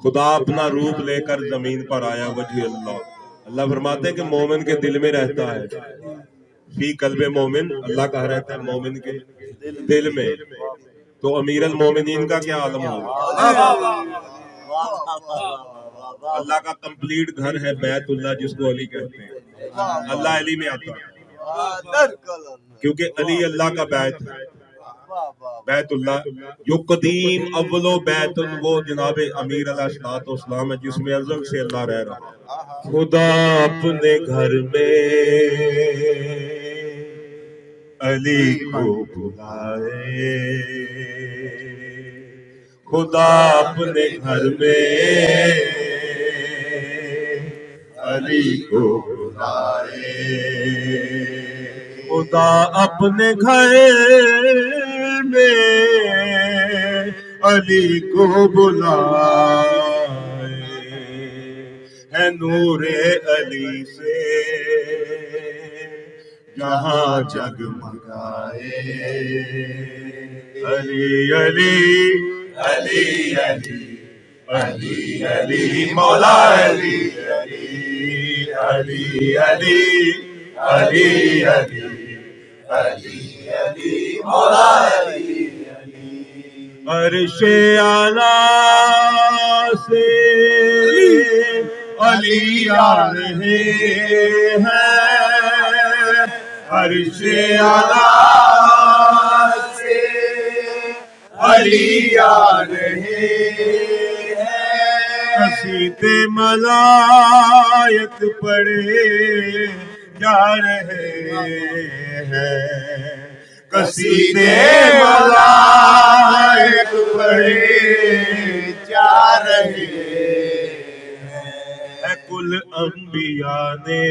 خدا اپنا روپ لے کر زمین پر آیا وجہ اللہ. اللہ فرماتے ہیں کہ مومن کے دل میں رہتا ہے. فی قلب مومن، اللہ کہاں رہتا ہے؟ مومن کے دل میں. تو امیر المومنین کا کیا عالم ہوگا؟ اللہ کا کمپلیٹ گھر ہے بیت اللہ، جس کو علی کہتے ہیں. اللہ علی میں آتا ہے کیونکہ علی اللہ کا بیت ہے. بیت اللہ جو قدیم اولو بیت، وہ جناب امیر علیہ الصلوۃ والسلام ہے، جس میں ازل سے اللہ رہ رہا. خدا اپنے گھر میں علی کو بلائے، خدا اپنے گھر میں علی کو بلائے، خدا اپنے گھر میں علی کو بلائے. ہے نور علی سے جہاں جگمگائے. علی علی علی علی علی علی مولا علی علی علی علی علی علی علی علی مولا علی. عرش اعلیٰ سے علی آ رہے ہیں، عرش اعلیٰ سے علی آ رہے ہیں. قصیدے ملائک پڑھے جا رہے ہیں، قصیدے ملائک پڑھے جا رہے ہیں. کل انبیاء نے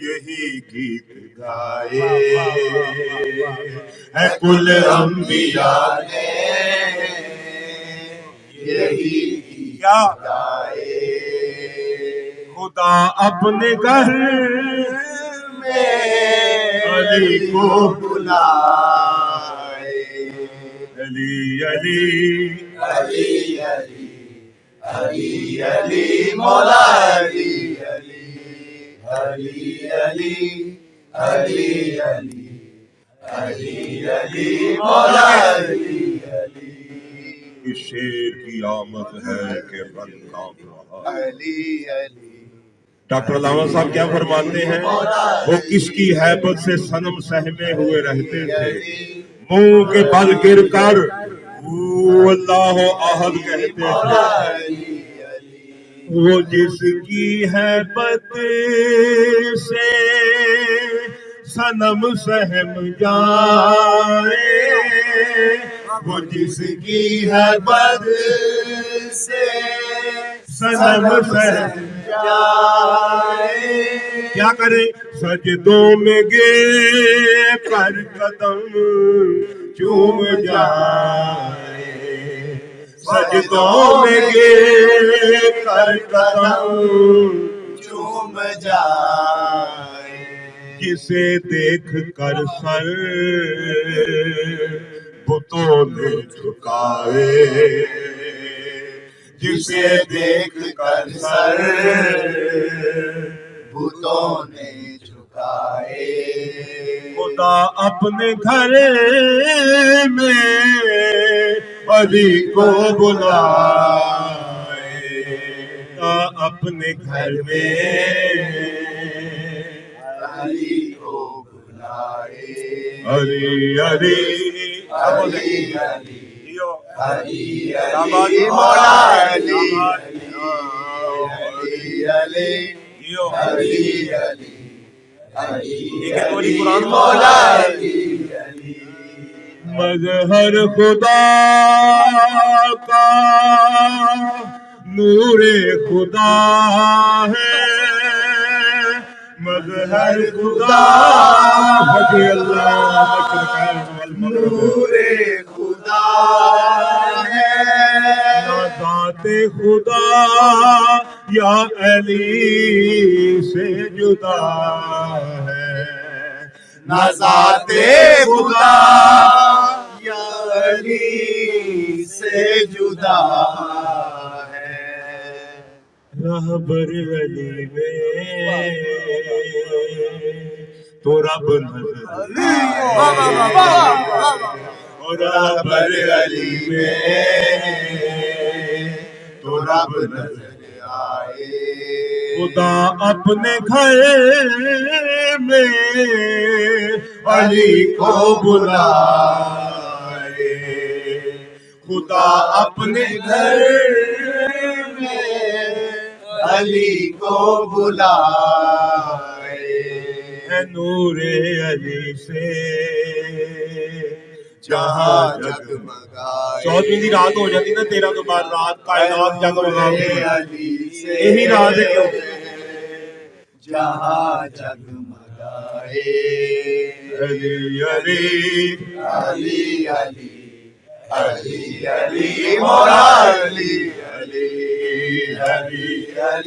یہی گیت گائے، ہے کل انبیاء نے یہی گیت گائے. خدا اپنے گھر علی کو بلائے. علی علی علی علی علی علی مولا علی علی علی علی علی علی علی علی مولا علی علی. اس شیر کی آمد ہے کہ رنگ کام رہا. علی علی. ڈاکٹر علامہ صاحب کیا فرماتے ہیں؟ وہ کس کی ہیبت سے صنم سہمے ہوئے رہتے تھے، منہ کے بل گر کر وہ اللہ احد کہتے تھے. وہ جس کی ہیبت سے صنم سہم جائے، وہ جس کی ہیبت سے صنم سہم جائے. کیا کرے؟ سجدوں میں گر کر قدم چوم جائے، سجدوں میں گر کر قدم چوم جائے. جسے دیکھ کر سر بتوں نے جھکائے، جسے دیکھ کر سر بتوں نے جھکائے. خدا اپنے گھر میں علی کو بلائے، اپنے گھر میں علی کو بلائے. علی علی علی علی علی علی مولا علی علی علی علی علی علی مولا علی علی. مظہر خدا کا نور خدا ہے، مظہر خدا حجی اللہ نور خدا ہے. ذات خدا یا علی سے جدا ہے، نہ ذات خدا یا علی سے جدا ہے. رہبر علی میں تو رب نظر اور رہبر علی میں تو رب نظر آئے. خدا اپنے گھر میں علی کو بلائے. خدا اپنے گھر میں علی کو بلائے. ہے نور علی سے جہاں جگمگائے. 14ویں دی رات ہو جاتی نا 13 تو بعد رات کائنات جگمگاتی ہے. علی سے یہی رات ہے کیوں جہاں جگمگائے. علی علی علی علی علی علی مولا علی علی علی علی